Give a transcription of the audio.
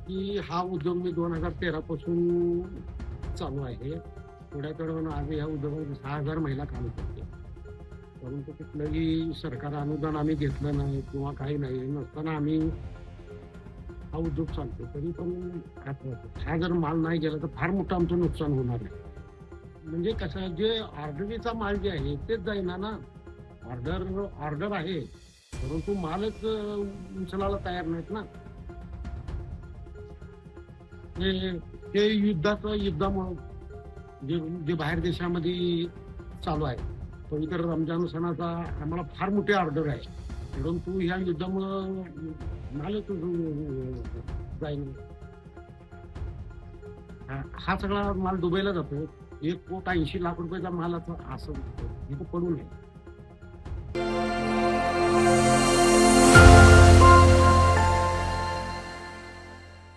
की हा उद्योग मी 2013 पासून चालू आहे. थोड्या वेळानं आज या उद्योगामध्ये 6,000 महिला काम करते. परंतु कुठलंही सरकार अनुदान आम्ही घेतलं नाही किंवा काही नाही. नसताना आम्ही हा उद्योग चालतो. तरी पण हा जर माल नाही गेला तर फार मोठं आमचं नुकसान होणार आहे. म्हणजे कसं आहे, जे ऑर्डरीचा माल जे आहे तेच जाईना ना. ऑर्डर ऑर्डर आहे, परंतु मालच उचलायला तयार नाहीत ना. ते ते युद्धामुळं जे जे बाहेर देशामध्ये चालू आहे. पवित्र रमजान सणाचा आम्हाला फार मोठी ऑर्डर आहे. परंतु ह्या युद्धामुळं मालच जाईना. हा सगळा माल दुबईला जातो. 1,80,00,000 रुपयाचा माल असं असं इथं पडून आहे.